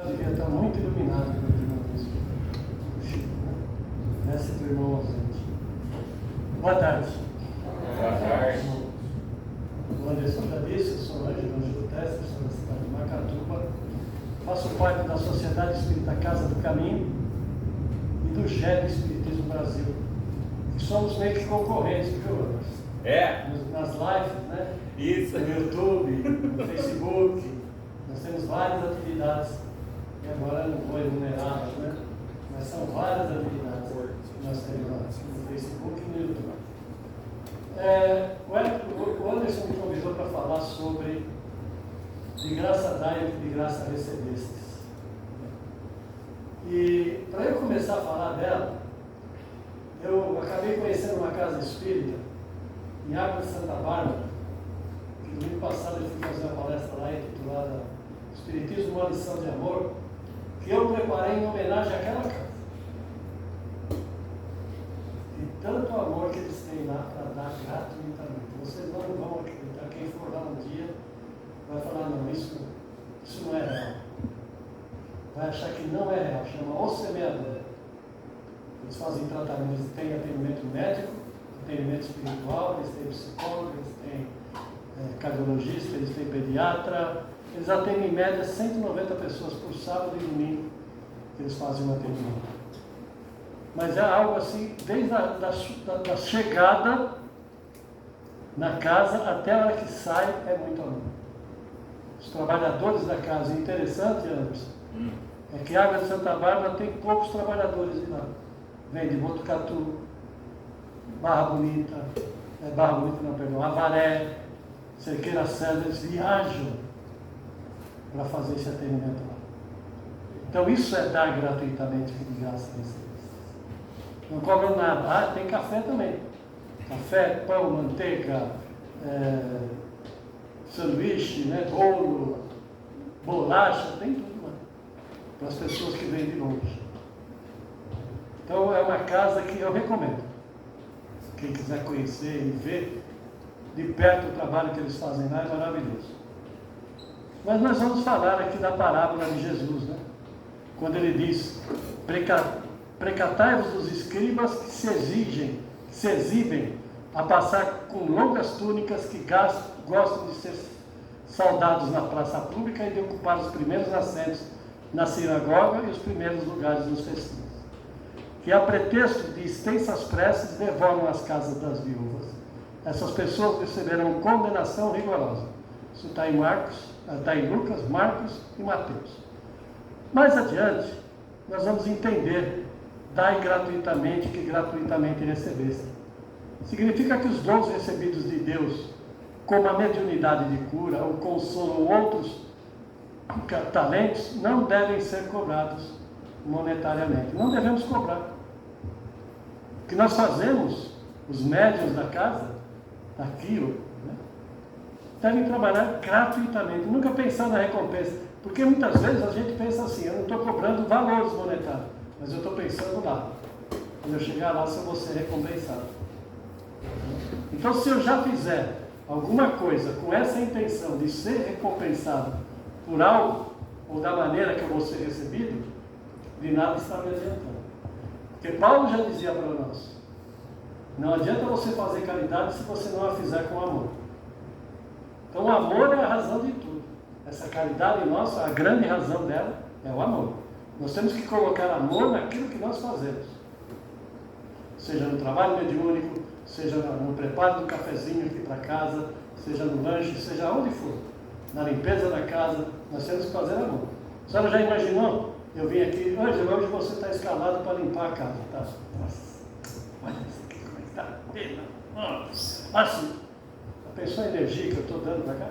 Devia estar muito iluminado pelo irmão Chico, né? Esse teu irmão ausente. Boa tarde. Boa tarde. O Anderson já disse, eu sou Ângelo Testa, sou da cidade de Macatuba. Faço parte da Sociedade Espírita Casa do Caminho e do GED Espiritismo Brasil. Que somos meio que concorrentes, viu, Anderson? Nas lives, né? Isso. No YouTube, no Facebook. Nós temos várias atividades. E agora não vou enumerá-las, né? Mas são várias atividades que nós temos lá no Facebook e no YouTube. O Anderson me convidou para falar sobre de graça dai e de graça recebestes. E para eu começar a falar dela, eu acabei conhecendo uma casa espírita em Água de Santa Bárbara, que domingo passado eu fui fazer uma palestra lá intitulada Espiritismo, uma lição de amor, que eu preparei em homenagem àquela casa. E tanto amor que eles têm lá para dar gratuitamente. Vocês não vão acreditar, quem for lá um dia vai falar, não, isso não é real. Vai achar que não é real, chama O Semeador. Eles fazem tratamento, eles têm atendimento médico, atendimento espiritual, eles têm psicólogo, eles têm cardiologista, eles têm pediatra. Eles atendem em média 190 pessoas por sábado e domingo que eles fazem um atendimento. Mas é algo assim, desde a chegada na casa até a hora que sai, é muito amor. Os trabalhadores da casa, interessante, Anderson, é que a Água de Santa Bárbara tem poucos trabalhadores de lá. Vem de Botucatu, Barra Bonita não, perdão, Avaré, Cerqueira Céu, eles viajam para fazer esse atendimento lá. Então isso é dar gratuitamente, que de graça recebestes. Não cobram nada. Tem café também. Café, pão, manteiga, sanduíche, né, bolo, bolacha, tem tudo lá. Para as pessoas que vêm de longe. Então é uma casa que eu recomendo. Quem quiser conhecer e ver de perto o trabalho que eles fazem lá, é maravilhoso. Mas nós vamos falar aqui da parábola de Jesus, né? Quando ele diz, precatai-vos dos escribas que se exibem a passar com longas túnicas, que gostam de ser saudados na praça pública e de ocupar os primeiros assentos na sinagoga e os primeiros lugares nos festivos. Que a pretexto de extensas preces devoram as casas das viúvas. Essas pessoas receberão condenação rigorosa. Isso está em Lucas, Marcos e Mateus. Mais adiante, nós vamos entender, dai gratuitamente, que gratuitamente recebeste. Significa que os dons recebidos de Deus, como a mediunidade de cura, o consolo ou outros talentos, não devem ser cobrados monetariamente. Não devemos cobrar. O que nós fazemos, os médiuns da casa, aqui, devem trabalhar gratuitamente, nunca pensar na recompensa, porque muitas vezes a gente pensa assim, eu não estou cobrando valores monetários, mas eu estou pensando lá, quando eu chegar lá, se eu vou ser recompensado. Então, se eu já fizer alguma coisa com essa intenção de ser recompensado por algo, ou da maneira que eu vou ser recebido, de nada está me adiantando. Porque Paulo já dizia para nós, não adianta você fazer caridade se você não a fizer com amor. Então o amor é a razão de tudo. Essa caridade nossa, a grande razão dela é o amor. Nós temos que colocar amor naquilo que nós fazemos. Seja no trabalho mediúnico, seja no preparo do cafezinho aqui para casa, seja no lanche, seja onde for. Na limpeza da casa, nós temos que fazer amor. A senhora já imaginou? Eu vim aqui, Ângelo, hoje você está escalado para limpar a casa. Tá? Nossa, olha isso aqui, como é que está? Assim. Pensou a energia que eu estou dando para cá?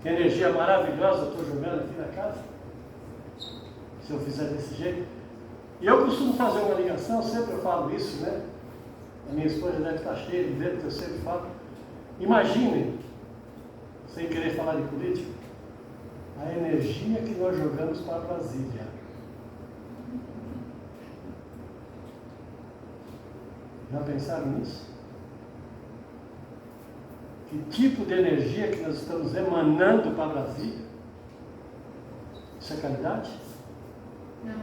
Que energia maravilhosa eu estou jogando aqui na casa? Se eu fizer desse jeito. E eu costumo fazer uma ligação, sempre eu falo isso, né? A minha esposa deve estar cheia de ver, porque eu sempre falo. Imaginem, sem querer falar de política, a energia que nós jogamos para Brasília. Já pensaram nisso? Que tipo de energia que nós estamos emanando para Brasília? Isso é caridade? Não.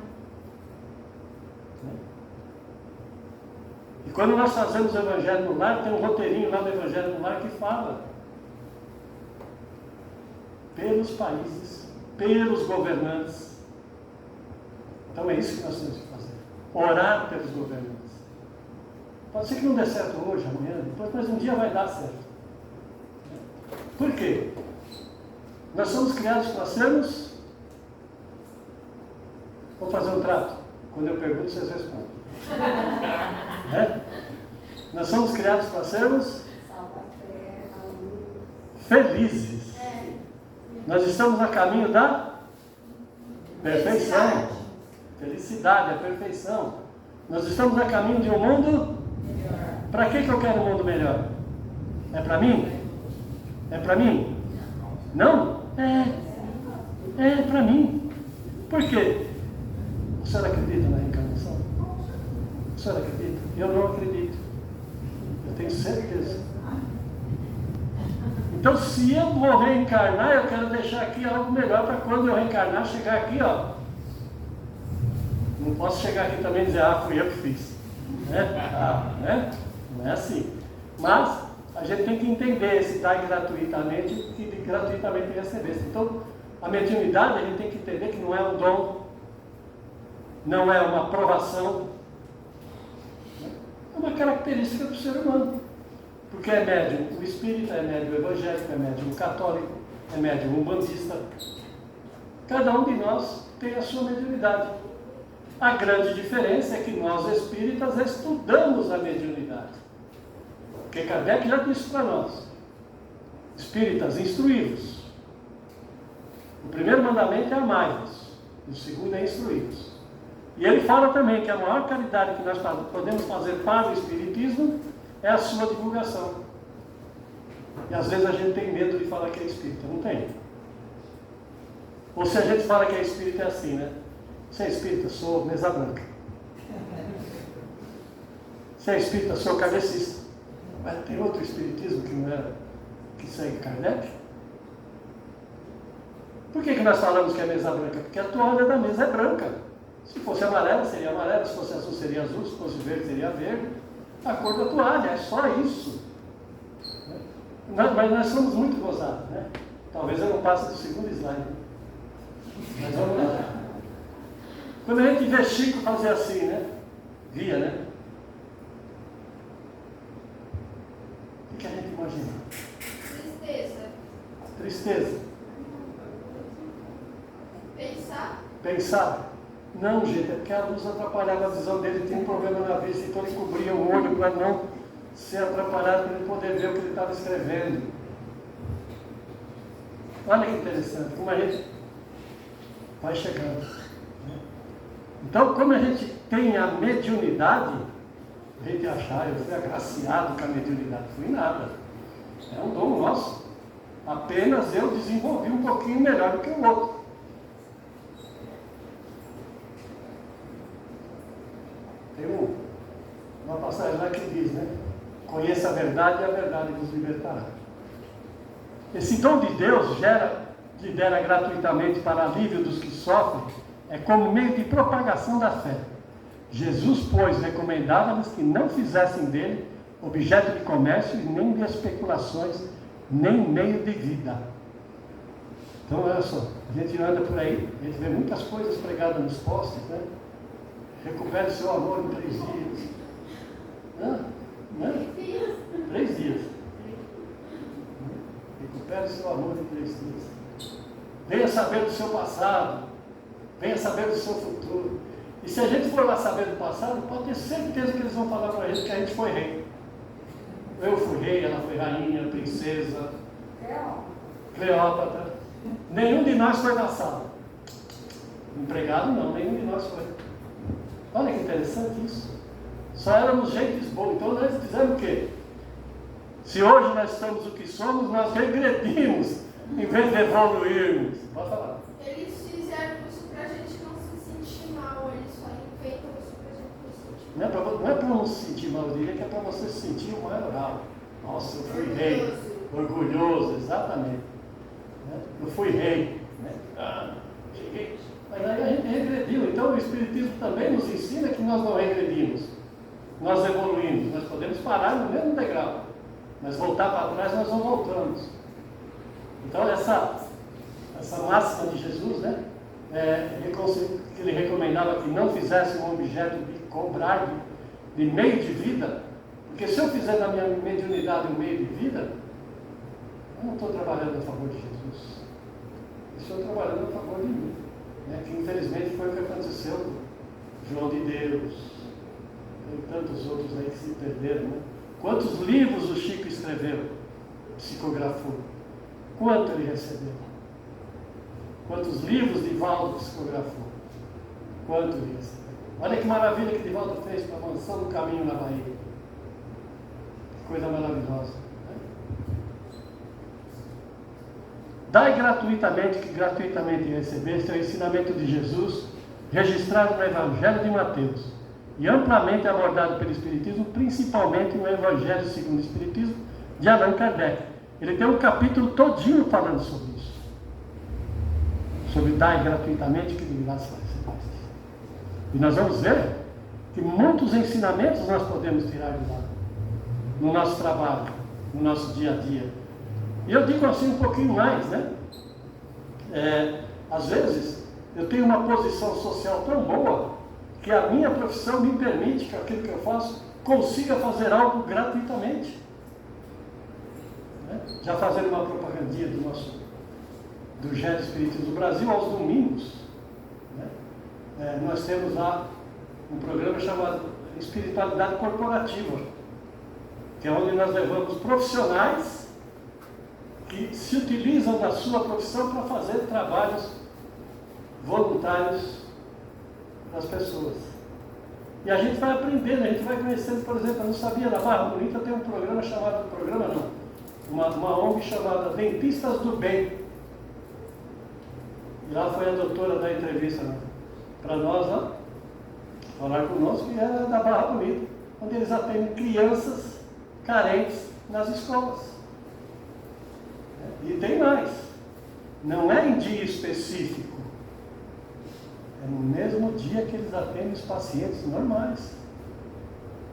E quando nós fazemos o Evangelho no Lar, tem um roteirinho lá do Evangelho no Lar que fala pelos países, pelos governantes. Então é isso que nós temos que fazer. Orar pelos governantes. Pode ser que não dê certo hoje, amanhã, depois, mas um dia vai dar certo. Por quê? Nós somos criados para sermos... Vou fazer um trato. Quando eu pergunto, vocês respondem. Nós somos criados para sermos felizes. Nós estamos a caminho da perfeição. Felicidade, a perfeição. Nós estamos a caminho de um mundo... Para que eu quero um mundo melhor? É para mim? É para mim? Não? É para mim. Por quê? A senhora acredita na reencarnação? A senhora acredita? Eu não acredito. Eu tenho certeza. Então, se eu vou reencarnar, eu quero deixar aqui algo melhor para quando eu reencarnar, chegar aqui, ó. Não posso chegar aqui também e dizer, fui eu que fiz. Né? Não é assim. Mas a gente tem que entender se dar gratuitamente e gratuitamente receber. Então, a mediunidade, a gente tem que entender que não é um dom, não é uma aprovação, é uma característica do ser humano. Porque é médium o espírita, é médium o evangélico, é médium o católico, é médium o umbandista. Cada um de nós tem a sua mediunidade. A grande diferença é que nós espíritas estudamos a mediunidade. Porque Kardec já disse para nós: espíritas, instruí-vos. O primeiro mandamento é amai-vos, o segundo é instruí-vos. E ele fala também que a maior caridade que nós podemos fazer para o espiritismo é a sua divulgação. E às vezes a gente tem medo de falar que é espírita, não tem? Ou se a gente fala que é espírita, é assim, né? Você é espírita? Sou mesa branca. Você é espírita? Sou kardecista. Mas tem outro espiritismo que não é, que segue Kardec? Por que nós falamos que é mesa branca? Porque a toalha da mesa é branca. Se fosse amarela, seria amarela. Se fosse azul, seria azul. Se fosse verde, seria verde. A cor da toalha, é só isso. Mas nós somos muito gozados, né? Talvez eu não passe do segundo slide. Mas vamos lá. Quando a gente vê Chico fazer assim, né? Via, né? O que a gente imagina? Tristeza. Pensar. Não, gente, é porque a luz atrapalhava a visão dele, tinha um problema na vista, então ele cobria o olho para não ser atrapalhado, para ele poder ver o que ele estava escrevendo. Olha que interessante, como a gente vai chegando. Então, como a gente tem a mediunidade, a gente achar, eu fui agraciado com a mediunidade, fui nada. É um dom nosso. Apenas eu desenvolvi um pouquinho melhor do que o outro. Tem uma passagem lá que diz, né? Conheça a verdade e a verdade vos libertará. Esse dom de Deus que dera gratuitamente para alívio dos que sofrem, é como meio de propagação da fé. Jesus, pois, recomendava-lhes que não fizessem dele objeto de comércio e nem de especulações, nem meio de vida. Então, olha só, a gente anda por aí, a gente vê muitas coisas pregadas nos postes, né? Recupere seu amor em 3 dias. Né? 3 dias. Recupere seu amor em 3 dias. Venha saber do seu passado. Venha saber do seu futuro. E se a gente for lá saber do passado, pode ter certeza que eles vão falar para a gente que a gente foi rei. Eu fui rei, ela foi rainha, princesa, Cleópatra. Nenhum de nós foi vassalo. Empregado não, nenhum de nós foi. Olha que interessante isso. Só éramos gentes bons. Então nós fizemos o quê? Se hoje nós estamos o que somos, nós regredimos em vez de evoluirmos. Pode falar. Eles fizeram isso para a gente não se sentir mal. Eles só inventam isso para a gente não se sentir mal. Não é para não se sentir mal, eu diria que é para você se sentir o maioral. Nossa, eu fui rei. Orgulhoso, exatamente. Eu fui rei. Cheguei. regrediu. Então o Espiritismo também nos ensina que nós não regredimos, nós evoluímos, nós podemos parar no mesmo degrau, mas voltar para trás nós não voltamos. Então essa máxima de Jesus, né, que ele recomendava que não fizesse um objeto de cobrar de meio de vida, porque se eu fizer da minha mediunidade um meio de vida, eu não estou trabalhando a favor de Jesus, eu estou trabalhando a favor de mim, né, que infelizmente foi o que aconteceu com João de Deus e tantos outros aí que se perderam, né? Quantos livros o Chico escreveu, psicografou, quanto ele recebeu? Quantos livros Divaldo psicografou? Quanto ele recebeu? Olha que maravilha que Divaldo fez para a Mansão do Caminho na Bahia. Que coisa maravilhosa. Né? Dai gratuitamente, que gratuitamente recebeste, é o ensinamento de Jesus, registrado no Evangelho de Mateus, e amplamente abordado pelo Espiritismo, principalmente no Evangelho segundo o Espiritismo, de Allan Kardec. Ele tem um capítulo todinho falando sobre isso. Sobre dar gratuitamente, que de graça recebeste. E nós vamos ver que muitos ensinamentos nós podemos tirar de lá, no nosso trabalho, no nosso dia a dia. E eu digo assim um pouquinho mais, né? Às vezes, eu tenho uma posição social tão boa, que a minha profissão me permite que aquilo que eu faço consiga fazer algo gratuitamente. Né? Já fazendo uma propagandinha do Gênero Espírita do Brasil, aos domingos, né? Nós temos lá um programa chamado Espiritualidade Corporativa, que é onde nós levamos profissionais que se utilizam da sua profissão para fazer trabalhos voluntários das pessoas. E a gente vai aprendendo, a gente vai conhecendo. Por exemplo, eu não sabia, na Barra Bonita tem um programa chamado, uma ONG chamada Dentistas do Bem. E lá foi a doutora da entrevista, né, para nós lá, falar conosco, e era da Barra Bonita, onde eles atendem crianças carentes nas escolas. E tem mais, não é em dia específico, é no mesmo dia que eles atendem os pacientes normais.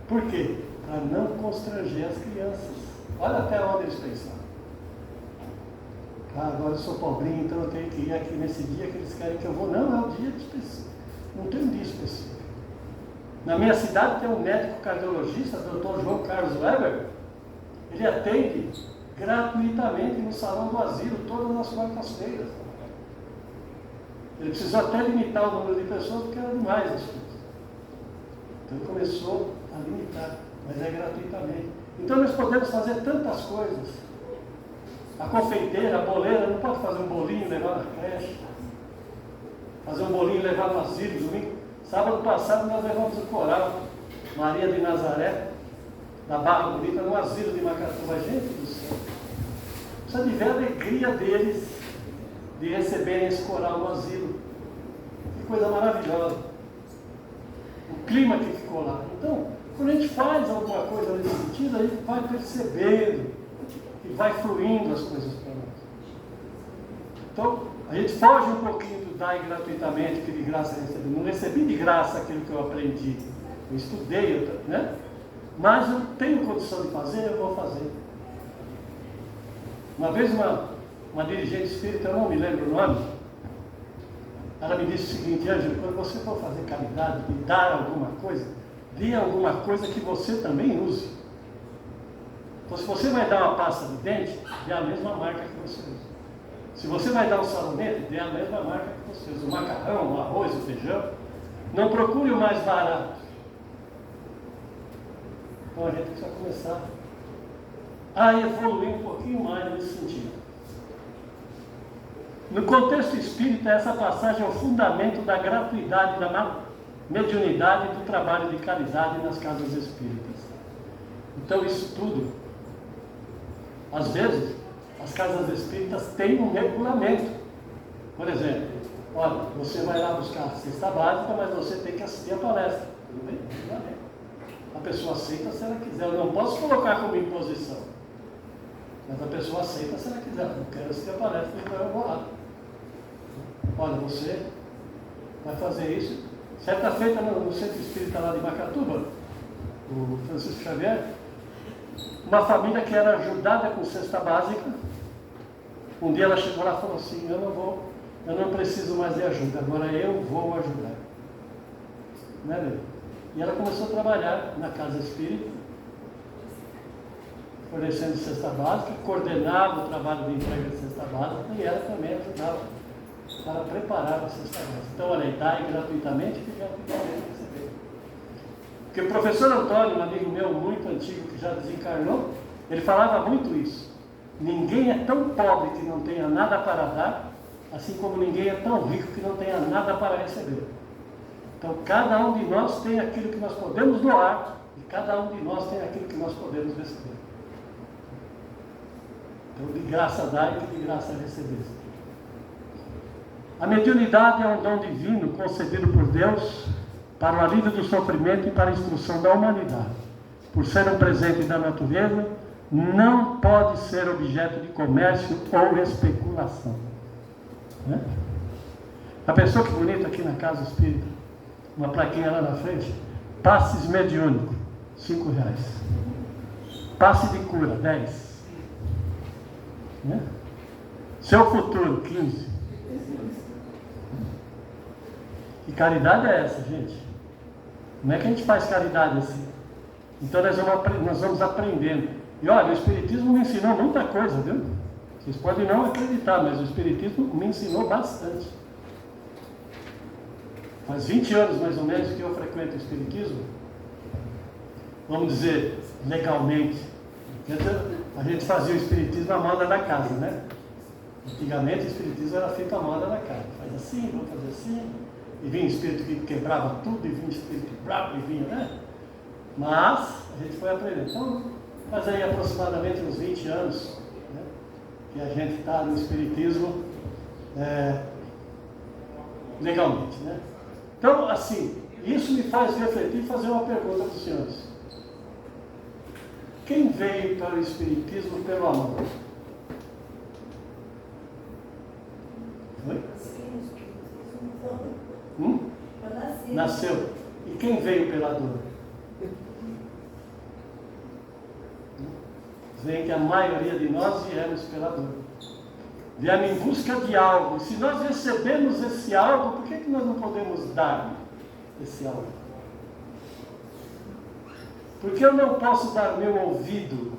Por quê? Para não constranger as crianças. Olha até onde eles pensaram. Ah, agora eu sou pobrinho, então eu tenho que ir aqui nesse dia que eles querem que eu vou. Não, é o dia específico. Não tem um dia específico. Na minha cidade tem um médico cardiologista, Dr. João Carlos Weber. Ele atende gratuitamente no salão do asilo, todas as quartas-feiras. Ele precisou até limitar o número de pessoas, porque era demais as coisas. Então ele começou a limitar, mas é gratuitamente. Então nós podemos fazer tantas coisas. A confeiteira, a boleira, não pode fazer um bolinho e levar na creche. Fazer um bolinho e levar no asilo, domingo. Sábado passado nós levamos o coral Maria de Nazaré, da Barra Bonita, no asilo de Macatuba. Gente do céu, precisa de ver a alegria deles de receberem esse coral no asilo. Que coisa maravilhosa. O clima que ficou lá. Então, quando a gente faz alguma coisa nesse sentido, a gente vai percebendo e vai fluindo as coisas para nós. Então, a gente foge um pouquinho do dar gratuitamente, que de graça recebi. Não recebi de graça aquilo que eu aprendi. Eu estudei, né? Mas eu tenho condição de fazer, eu vou fazer. Uma vez uma dirigente espírita, eu não me lembro o nome, ela me disse o seguinte: Ângelo, quando você for fazer caridade e dar alguma coisa, dê alguma coisa que você também use. Então, se você vai dar uma pasta de dente, dê a mesma marca que você usa. Se você vai dar um sabonete, dê a mesma marca que você usa. O macarrão, o arroz, o feijão. Não procure o mais barato. Então a gente precisa começar a evoluir um pouquinho mais nesse sentido. No contexto espírita, essa passagem é o fundamento da gratuidade, da mediunidade e do trabalho de caridade nas casas espíritas. Então isso tudo, às vezes, as casas espíritas têm um regulamento. Por exemplo, olha, você vai lá buscar a cesta básica, mas você tem que assistir a palestra. Tudo bem? Regulamento. A pessoa aceita se ela quiser. Eu não posso colocar como imposição. Mas a pessoa aceita se ela quiser. Eu quero assistir a palestra, então eu vou lá. Olha, você vai fazer isso. Certa feita no Centro Espírita lá de Macatuba, o Francisco Xavier, uma família que era ajudada com cesta básica, um dia ela chegou lá e falou assim, eu não preciso mais de ajuda, agora eu vou ajudar. Né, meu? E ela começou a trabalhar na casa espírita, fornecendo cesta básica, coordenava o trabalho de entrega de cesta básica e ela também ajudava para preparar a cesta básica. Então, olha, dá gratuitamente e gratuitamente receber. Porque o professor Antônio, um amigo meu muito antigo que já desencarnou, ele falava muito isso. Ninguém é tão pobre que não tenha nada para dar, assim como ninguém é tão rico que não tenha nada para receber. Então, cada um de nós tem aquilo que nós podemos doar e cada um de nós tem aquilo que nós podemos receber. Então, de graça dá e de graça receber. A mediunidade é um dom divino concedido por Deus para o alívio do sofrimento e para a instrução da humanidade. Por ser um presente da natureza, não pode ser objeto de comércio ou especulação. Né? A pessoa que bonita aqui na casa espírita, uma plaquinha lá na frente, passes mediúnico, R$5. Passe de cura, 10. Né? Seu futuro, 15. Que caridade é essa, gente? Como é que a gente faz caridade assim? Então nós vamos aprendendo. E olha, o Espiritismo me ensinou muita coisa, viu? Vocês podem não acreditar, mas o Espiritismo me ensinou bastante. Faz 20 anos mais ou menos que eu frequento o Espiritismo. Vamos dizer, legalmente. A gente fazia o Espiritismo à moda da casa, né? Antigamente o Espiritismo era feito à moda da casa. Faz assim, vamos fazer assim. E vinha espírito que quebrava tudo, e vinha espírito bravo, e vinha, né? Mas a gente foi aprendendo. Então, faz aí aproximadamente uns 20 anos, né, que a gente está no Espiritismo legalmente, né? Então, assim, isso me faz refletir e fazer uma pergunta para os senhores. Quem veio para o Espiritismo pelo amor? Foi? Nasceu. E quem veio pela dor? Vem que a maioria de nós viemos pela dor. Viemos em busca de algo. Se nós recebemos esse algo, por que nós não podemos dar esse algo? Por que eu não posso dar meu ouvido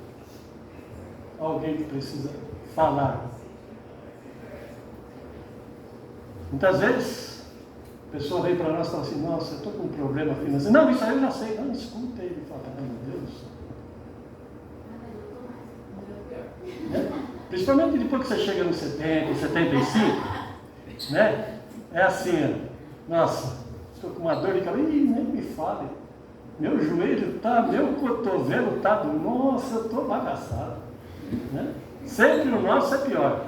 a alguém que precisa falar? Muitas vezes a pessoa vem para nós e fala assim, nossa, eu estou com um problema financeiro. Não, isso aí eu já sei. Não, escuta ele falar, meu Deus. Principalmente depois que você chega nos 70, 75, né? É assim, nossa, estou com uma dor de cabeça, nem me fale. Meu joelho está, meu cotovelo está, nossa, eu estou bagaçado. Né? Sempre o nosso é pior.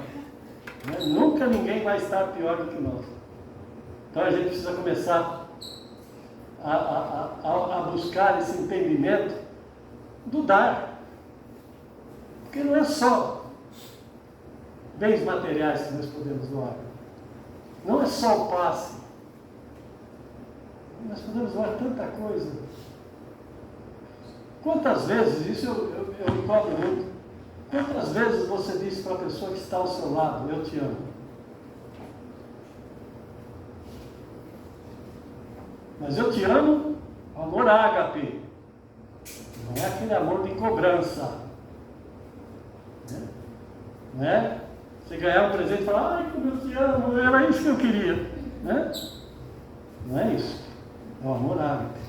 Né? Nunca ninguém vai estar pior do que nós. Então a gente precisa começar a buscar esse entendimento do dar. Porque não é só bens materiais que nós podemos doar. Não é só o passe. Nós podemos doar tanta coisa. Quantas vezes, isso eu me cobro muito, quantas vezes você disse para a pessoa que está ao seu lado, eu te amo? Mas eu te amo, amor ágape. Não é aquele amor de cobrança. Não é? Você ganhar um presente e falar, ai, como eu te amo, era isso que eu queria. Né? Não é isso. É o amor ágape.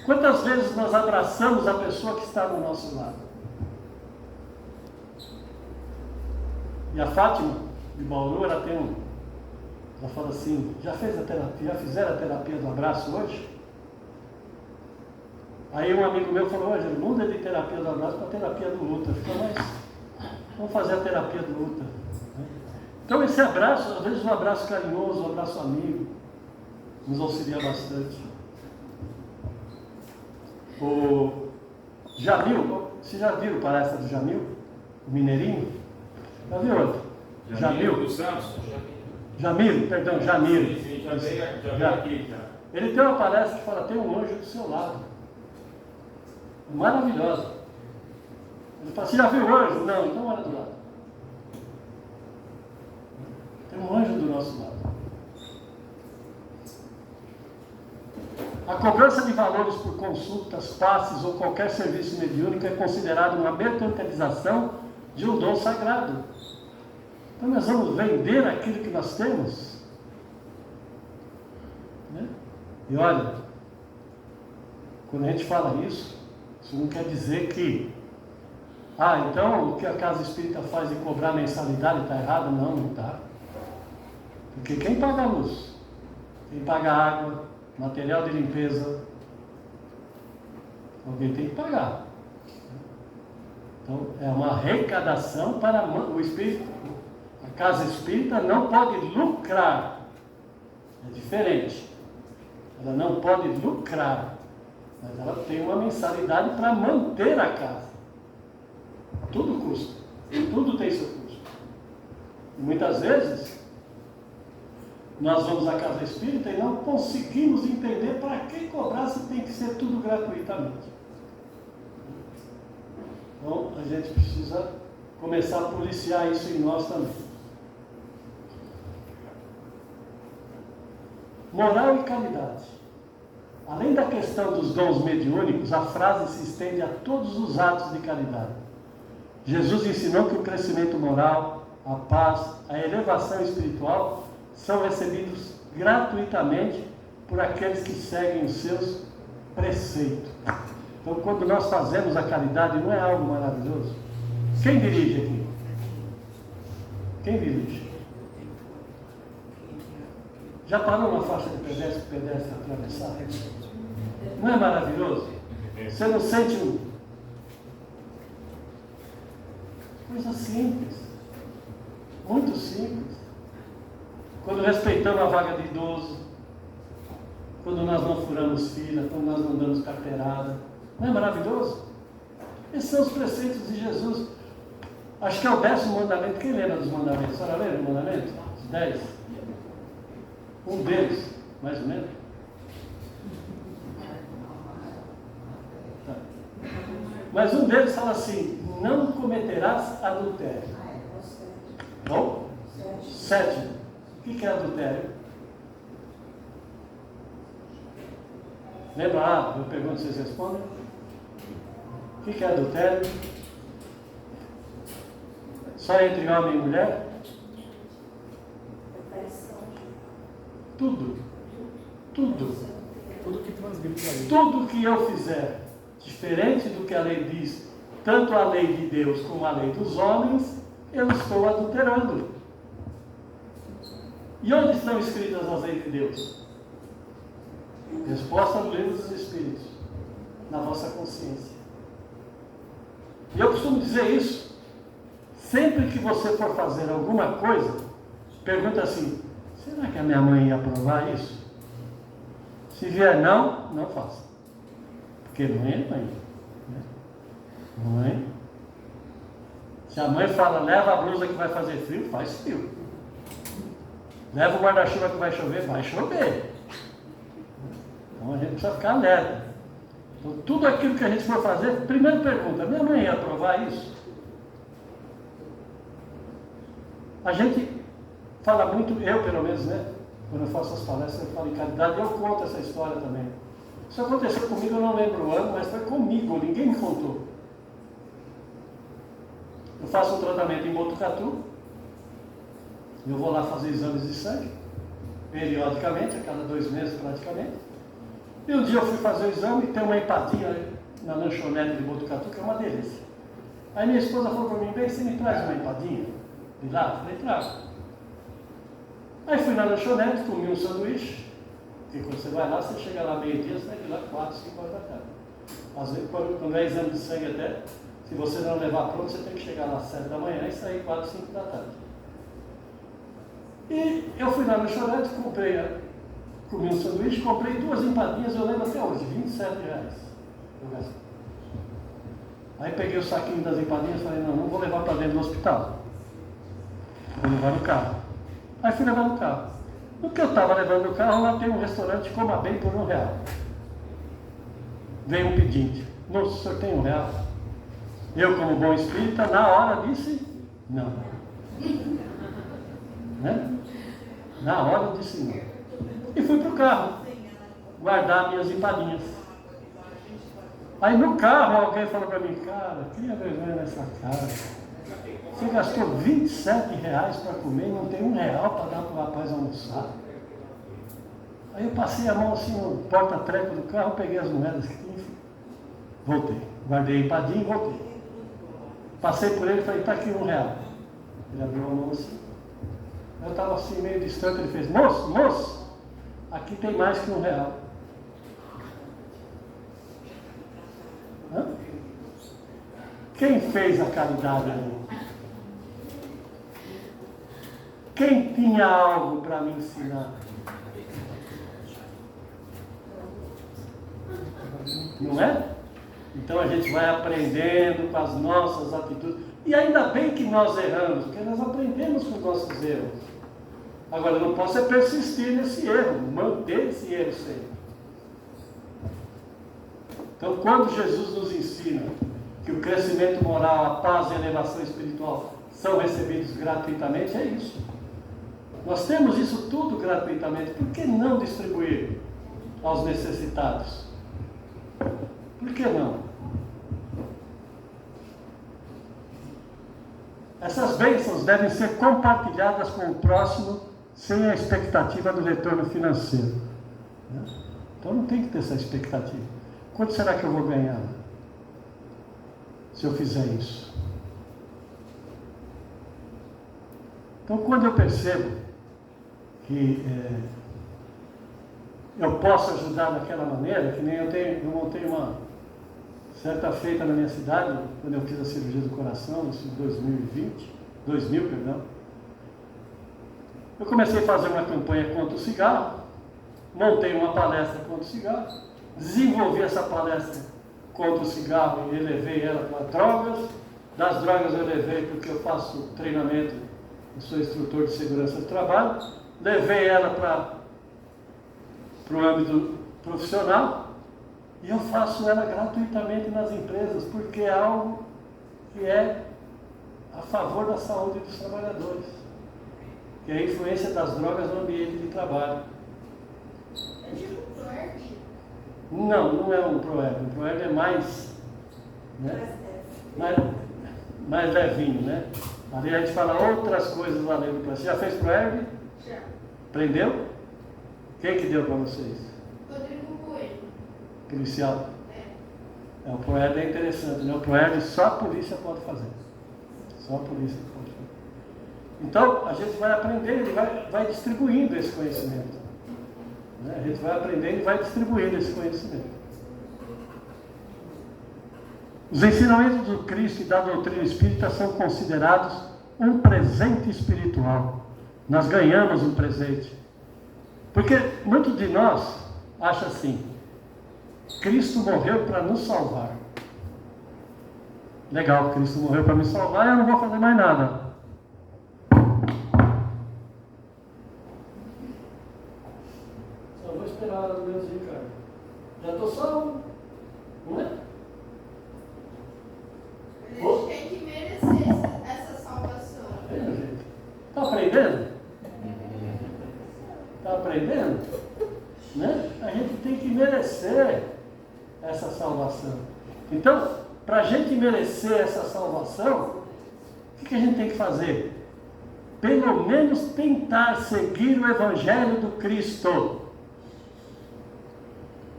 Quantas vezes nós abraçamos a pessoa que está do nosso lado? E a Fátima, de Bauru, ela fala assim, já fizeram a terapia do abraço hoje? Aí um amigo meu falou, hoje muda de terapia do abraço para terapia do luto. Eu falei, mas vamos fazer a terapia do luto. Então esse abraço, às vezes um abraço carinhoso, um abraço amigo, nos auxilia bastante. O Jamil, vocês já viram a palestra do Jamil? O Mineirinho? Já viu outro? Jamil dos Santos? Jamiro. Sim, já veio aqui já. Ele tem uma palestra que fala, tem um anjo do seu lado. Maravilhosa. Ele fala, você já viu o anjo? Não, então olha do lado. Tem um anjo do nosso lado. A cobrança de valores por consultas, passes ou qualquer serviço mediúnico é considerado uma mercantilização de um dom sagrado. Então nós vamos vender aquilo que nós temos. Né? E olha, quando a gente fala isso não quer dizer que então o que a Casa Espírita faz de cobrar mensalidade está errado? Não, não está. Porque quem paga a luz, quem paga a água, material de limpeza, alguém tem que pagar. Então é uma arrecadação para o Espírito. A Casa Espírita não pode lucrar. É diferente. Ela não pode lucrar, mas ela tem uma mensalidade para manter a casa. Tudo custa. Tudo tem seu custo. E muitas vezes nós vamos à Casa Espírita e não conseguimos entender para que cobrar se tem que ser tudo gratuitamente. Então a gente precisa começar a policiar isso em nós também. Moral e caridade. Além da questão dos dons mediúnicos, a frase se estende a todos os atos de caridade. Jesus ensinou que o crescimento moral, a paz, a elevação espiritual são recebidos gratuitamente por aqueles que seguem os seus preceitos. Então, quando nós fazemos a caridade, não é algo maravilhoso? Quem dirige aqui? Quem dirige? Já parou na faixa de pedestre atravessar? Não é maravilhoso? Você não sente coisa simples, muito simples. Quando respeitamos a vaga de idoso, quando nós não furamos fila, quando nós não damos carteirada, não é maravilhoso? Esses são os preceitos de Jesus. Acho que é o 10º mandamento. Quem lembra dos mandamentos? A senhora lembra dos mandamentos? Os 10. Um deles, mais ou menos. Tá. Mas um deles fala assim: não cometerás adultério. Bom? 7. O que é adultério? Lembra? Eu pergunto, vocês respondem. O que é adultério? Só entre homem e mulher? Tudo que transgride a lei. Tudo que eu fizer diferente do que a lei diz, tanto a lei de Deus como a lei dos homens, eu estou adulterando. E onde estão escritas as leis de Deus? Resposta no livro dos Espíritos, na vossa consciência. E eu costumo dizer isso. Sempre que você for fazer alguma coisa, pergunta assim: será que a minha mãe ia aprovar isso? Se vier não, não faça. Porque mãe é mãe. Né? Mãe. Se a mãe fala, leva a blusa que vai fazer frio, faz frio. Leva o guarda-chuva que vai chover, vai chover. Então a gente precisa ficar alerta. Então tudo aquilo que a gente for fazer, primeiro pergunta: minha mãe ia aprovar isso? A gente fala muito, eu pelo menos, né? Quando eu faço as palestras, eu falo em caridade, eu conto essa história também. Isso aconteceu comigo, eu não lembro o ano, mas foi comigo, ninguém me contou. Eu faço um tratamento em Botucatu, eu vou lá fazer exames de sangue, periodicamente, a cada 2 meses praticamente. E um dia eu fui fazer o exame e tem uma empadinha na lanchonete de Botucatu, que é uma delícia. Aí minha esposa falou para mim: bem, você me traz uma empadinha de lá? Eu falei: trago. Aí fui na lanchonete, comi um sanduíche, porque quando você vai lá, você chega lá meio-dia, você sai de lá 4, 5 horas da tarde. Às vezes, quando é exame de sangue até, se você não levar pronto, você tem que chegar lá às 7 da manhã e sair 4, 5 da tarde. E eu fui na lanchonete, comi um sanduíche, comprei 2 empadinhas, eu lembro até hoje, R$27. Eu gastei. Aí peguei o saquinho das empadinhas e falei: não vou levar para dentro do hospital. Vou levar no carro. Aí fui levar no carro. No que eu estava levando no carro, lá tem um restaurante Coma Bem por R$1. Veio um pedinte. Moço, o senhor tem R$1? Eu, como bom espírita, na hora disse não. Né? Na hora eu disse não. E fui para o carro guardar minhas empadinhas. Aí no carro alguém falou para mim, cara, cria vergonha nessa cara. Você gastou R$27 para comer e não tem R$1 para dar para o rapaz almoçar. Aí eu passei a mão assim no porta-treco do carro, peguei as moedas que tinha, voltei. Guardei a empadinha e voltei. Passei por ele e falei, está aqui R$1. Ele abriu a mão assim. Eu estava assim meio distante, ele fez, moço, aqui tem mais que R$1. Hã? Quem fez a caridade ali? Quem tinha algo para me ensinar? Não é? Então a gente vai aprendendo com as nossas atitudes. E ainda bem que nós erramos, porque nós aprendemos com os nossos erros. Agora, eu não posso é persistir nesse erro, manter esse erro sempre. Então, quando Jesus nos ensina que o crescimento moral, a paz e a elevação espiritual são recebidos gratuitamente, é isso. Nós temos isso tudo gratuitamente, por que não distribuir aos necessitados? Por que não? Essas bênçãos devem ser compartilhadas com o próximo sem a expectativa do retorno financeiro. Então não tem que ter essa expectativa. Quanto será que eu vou ganhar se eu fizer isso? Então quando eu percebo que eu posso ajudar daquela maneira, que nem eu montei uma certa feita na minha cidade, quando eu fiz a cirurgia do coração, em 2000, eu comecei a fazer uma campanha contra o cigarro, montei uma palestra contra o cigarro, desenvolvi essa palestra contra o cigarro e elevei ela para drogas, das drogas eu levei porque eu faço treinamento, eu sou instrutor de segurança do trabalho, levei ela para o âmbito profissional, e eu faço ela gratuitamente nas empresas, porque é algo que é a favor da saúde dos trabalhadores, que é a influência das drogas no ambiente de trabalho. É tipo um ProErd? Não é um ProErd. Um ProErd é mais levinho, né? Ali a gente fala outras coisas lá dentro do ProErd. Você já fez ProErd? Já. Aprendeu? Quem que deu para vocês? Rodrigo Coelho. Policial? O ProErd é interessante, né? O ProErd só a polícia pode fazer. Só a polícia pode fazer. Então, a gente vai aprendendo e vai distribuindo esse conhecimento. Né? A gente vai aprendendo e vai distribuindo esse conhecimento. Os ensinamentos do Cristo e da doutrina espírita são considerados um presente espiritual. Nós ganhamos um presente. Porque muitos de nós acham assim, Cristo morreu para nos salvar. Legal, Cristo morreu para me salvar, eu não vou fazer mais nada. Só vou esperar o meu Ricardo. Já estou salvo, não é? A gente tem que merecer essa salvação. Está aprendendo? Está aprendendo? Né? A gente tem que merecer essa salvação. Então, para a gente merecer essa salvação, o que a gente tem que fazer? Pelo menos tentar seguir o Evangelho do Cristo.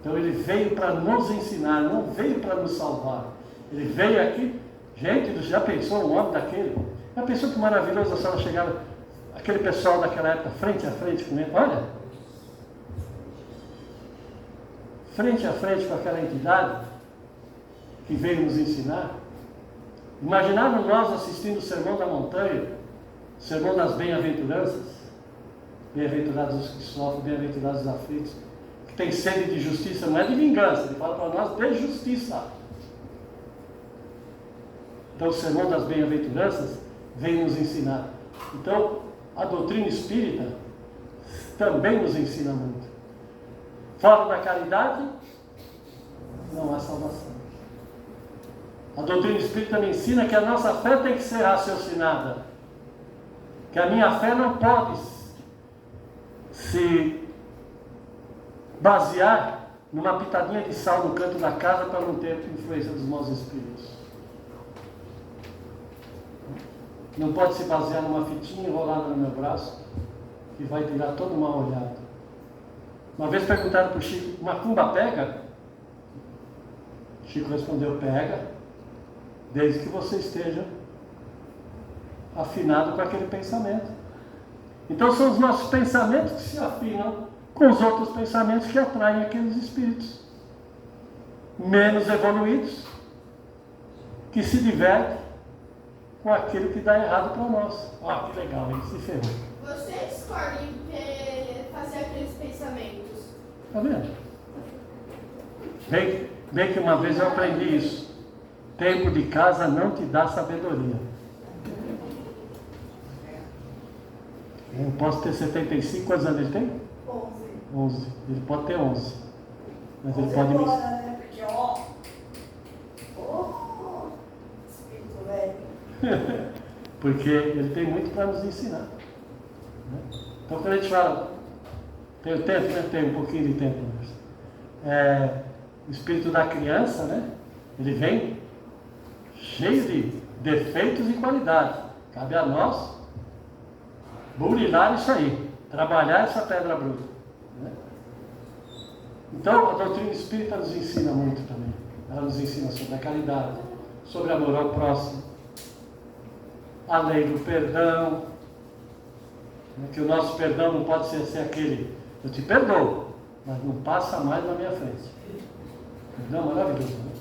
Então ele veio para nos ensinar, não veio para nos salvar. Ele veio aqui, gente, já pensou um homem daquele? Já pensou que maravilhoso a senhora chegava, aquele pessoal daquela época, frente a frente com ele? Olha, frente a frente com aquela entidade que veio nos ensinar. Imaginaram nós assistindo o Sermão da Montanha, o Sermão das Bem-aventuranças, bem-aventurados os que sofrem, bem-aventurados os aflitos, que tem sede de justiça, não é de vingança, ele fala para nós de justiça. Então o Sermão das Bem-aventuranças vem nos ensinar. Então, a doutrina espírita também nos ensina muito. Fora da caridade, não há salvação. A doutrina espírita me ensina que a nossa fé tem que ser raciocinada. Que a minha fé não pode se basear numa pitadinha de sal no canto da casa para não ter influência dos maus espíritos. Não pode se basear numa fitinha enrolada no meu braço que vai tirar todo o mal olhado. Uma vez perguntaram para o Chico, macumba pega? Chico respondeu, pega, desde que você esteja afinado com aquele pensamento. Então são os nossos pensamentos que se afinam com os outros pensamentos que atraem aqueles espíritos menos evoluídos, que se divertem com aquilo que dá errado para nós. Olha que legal, ele se ferrou. Você escolhe fazer aqueles pensamentos. Está vendo? Bem que uma vez eu aprendi isso. Tempo de casa não te dá sabedoria. Eu posso ter 75, quantos anos ele tem? 11. Ele pode ter 11. Mas ele pode me... né? Porque, espírito velho. Porque ele tem muito para nos ensinar. Então quando a gente fala, tem o tempo, né? Tem um pouquinho de tempo. O espírito da criança, né? Ele vem cheio de defeitos e qualidades. Cabe a nós burilar isso aí, trabalhar essa pedra bruta. Né? Então a doutrina espírita nos ensina muito também. Ela nos ensina sobre a caridade, sobre amor ao próximo, a lei do perdão, que o nosso perdão não pode ser aquele, eu te perdoo, mas não passa mais na minha frente. Perdão maravilhoso, né?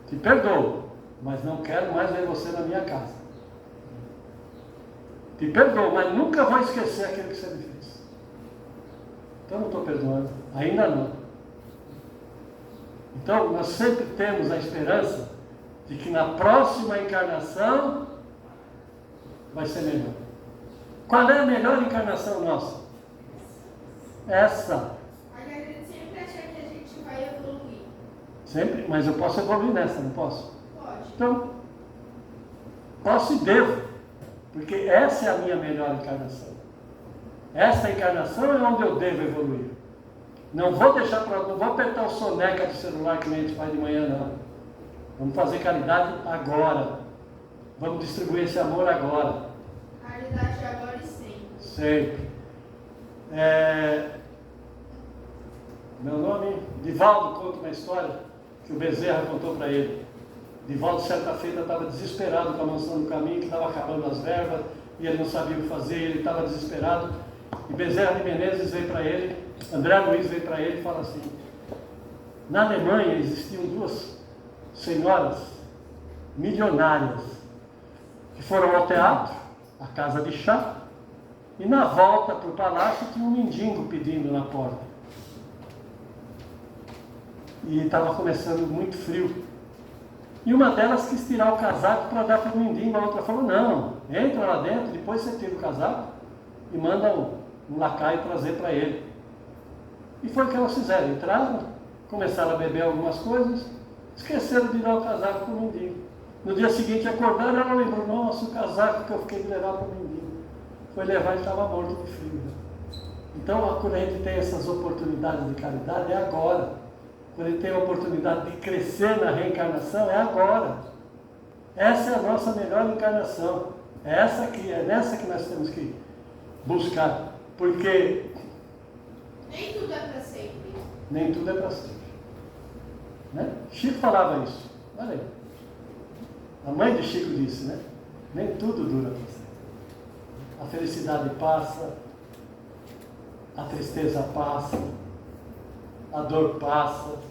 Te perdoo, mas não quero mais ver você na minha casa. Te perdoo, mas nunca vou esquecer aquilo que você me fez. Então não estou perdoando, ainda não. Então nós sempre temos a esperança de que na próxima encarnação vai ser melhor. Qual é a melhor encarnação nossa? Essa. A gente sempre acha que a gente vai evoluir. Sempre? Mas eu posso evoluir nessa, não posso? Pode. Então, posso e devo. Porque essa é a minha melhor encarnação. Essa encarnação é onde eu devo evoluir. Não vou apertar o soneca do celular que nem a gente faz de manhã, não. Vamos fazer caridade agora. Vamos distribuir esse amor agora. Caridade agora e sempre. Sempre. Meu nome, Divaldo, conta uma história que o Bezerra contou para ele. Divaldo, certa feita, estava desesperado com a mansão do caminho, que estava acabando as verbas, e ele não sabia o que fazer, ele estava desesperado. E Bezerra de Menezes veio para ele, André Luiz veio para ele e fala assim: na Alemanha existiam duas senhoras milionárias que foram ao teatro, a casa de chá, e na volta para o palácio tinha um mendigo pedindo na porta. E estava começando muito frio. E uma delas quis tirar o casaco para dar para o mendigo, a outra falou: não, entra lá dentro, depois você tira o casaco e manda um lacaio trazer para ele. E foi o que elas fizeram, entraram, começaram a beber algumas coisas, esqueceram de dar o casaco para o mendigo. No dia seguinte acordaram, ela lembrou: nossa, o casaco que eu fiquei de levar para o mendigo. Foi levar e estava morto de frio. Então, quando a gente tem essas oportunidades de caridade, é agora. Quando a gente tem a oportunidade de crescer na reencarnação, é agora. Essa é a nossa melhor encarnação. É nessa que nós temos que buscar. Porque nem tudo é para sempre. Nem tudo é para sempre. Né? Chico falava isso. Olha aí. A mãe de Chico disse, né? Nem tudo dura para sempre. A felicidade passa, a tristeza passa, a dor passa.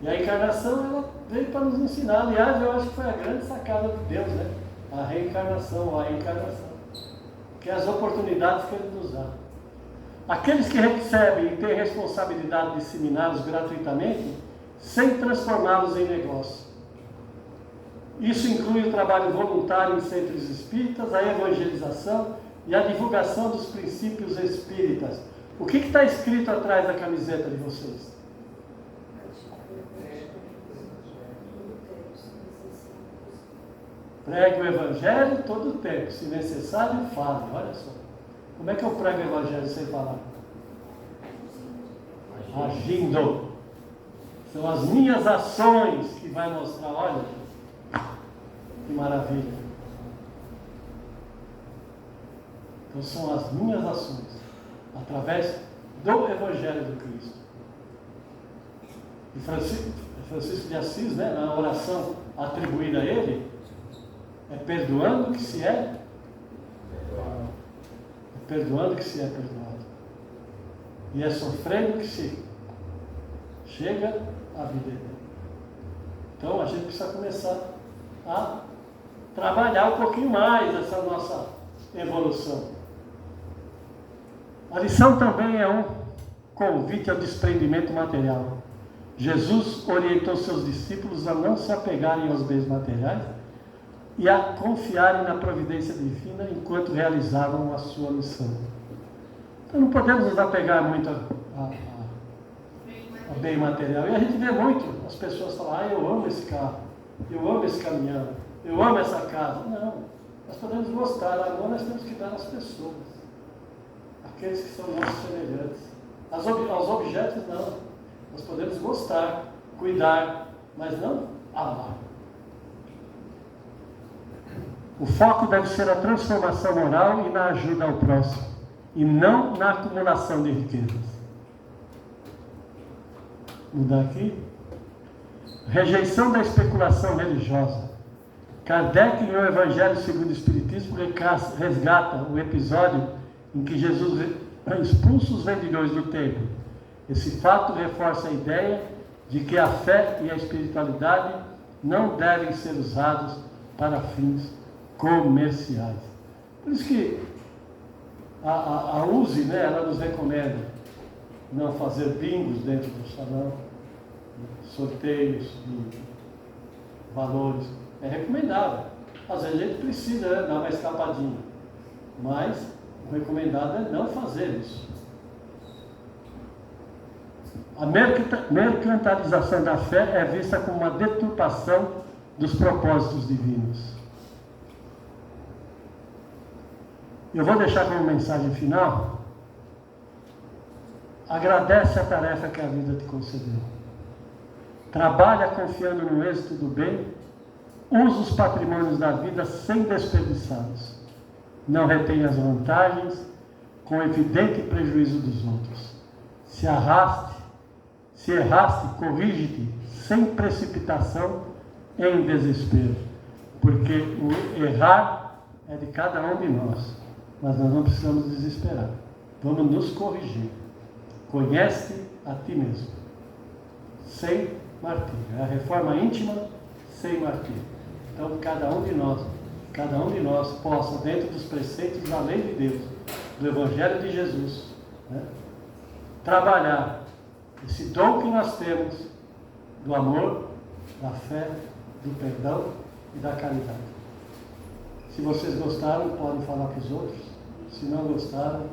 E a encarnação, ela veio para nos ensinar. Aliás, eu acho que foi a grande sacada de Deus, né? A reencarnação, a encarnação. Que é as oportunidades que Ele nos dá. Aqueles que recebem e têm responsabilidade de disseminá-los gratuitamente, sem transformá-los em negócio. Isso inclui o trabalho voluntário em centros espíritas, a evangelização e a divulgação dos princípios espíritas. O que está escrito atrás da camiseta de vocês? Pregue o Evangelho todo o tempo, se necessário, fale. Olha só. Como é que eu prego o Evangelho sem falar? Agindo. São as minhas ações que vai mostrar, olha, que maravilha. Então são as minhas ações, através do Evangelho do Cristo. E Francisco de Assis, né, na oração atribuída a ele, é perdoando que se é perdoado. E é sofrendo que se chega à vida eterna. Então a gente precisa começar a trabalhar um pouquinho mais essa nossa evolução. A lição também é um convite ao desprendimento material. Jesus orientou seus discípulos a não se apegarem aos bens materiais e a confiarem na providência divina enquanto realizavam a sua missão. Então não podemos nos apegar muito a bem material. E a gente vê muito as pessoas falarem, eu amo esse carro, eu amo esse caminhão, eu amo essa casa. Não, nós podemos gostar, agora nós temos que dar às pessoas, aqueles que são nossos semelhantes. Aos objetos não, nós podemos gostar, cuidar, mas não amar. O foco deve ser a transformação moral e na ajuda ao próximo, e não na acumulação de riquezas. Mudar aqui. Rejeição da especulação religiosa. Kardec, no Evangelho segundo o Espiritismo, resgata o episódio em que Jesus expulsa os vendedores do templo. Esse fato reforça a ideia de que a fé e a espiritualidade não devem ser usados para fins comerciais. Por isso que a USE, né, ela nos recomenda não fazer bingos dentro do salão, sorteios de valores. É recomendável. Às vezes a gente precisa, né, dar uma escapadinha, mas o recomendado é não fazer isso. A mercantilização da fé é vista como uma deturpação dos propósitos divinos. Eu vou deixar como mensagem final. Agradece a tarefa que a vida te concedeu. Trabalha confiando no êxito do bem. Usa os patrimônios da vida sem desperdiçá-los. Não retenha as vantagens com evidente prejuízo dos outros. Se erraste, corrige-te sem precipitação em desespero. Porque o errar é de cada um de nós. Mas nós não precisamos desesperar. Vamos nos corrigir. Conhece a ti mesmo. Sem martírio. É a reforma íntima sem martírio. Então cada um de nós possa, dentro dos preceitos da lei de Deus, do Evangelho de Jesus, né, trabalhar esse dom que nós temos do amor, da fé, do perdão e da caridade. Se vocês gostaram, podem falar para os outros. Se não gostaram,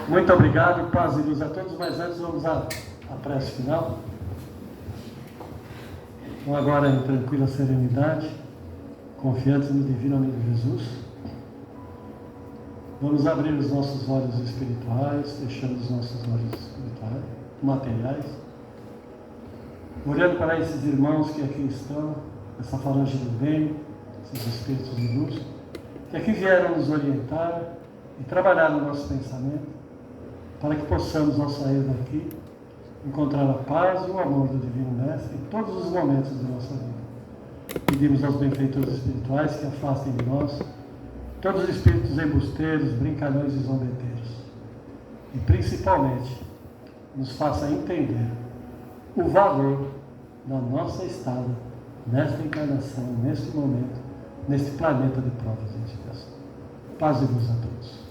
muito obrigado, paz e luz a todos. Mas antes vamos à prece final. Então agora em tranquila serenidade, confiantes no divino amigo Jesus, vamos abrir os nossos olhos espirituais, fechando os nossos olhos espirituais, materiais, olhando para esses irmãos que aqui estão, essa falange do bem, esses espíritos de luz, que aqui vieram nos orientar e trabalhar no nosso pensamento, para que possamos, ao sair daqui, encontrar a paz e o amor do Divino Mestre em todos os momentos da nossa vida. Pedimos aos benfeitores espirituais que afastem de nós todos os espíritos embusteiros, brincalhões e zombeteiros. E principalmente, nos faça entender o valor da nossa estada nesta encarnação, neste momento, neste planeta de provas e expiação. Paz e luz a todos.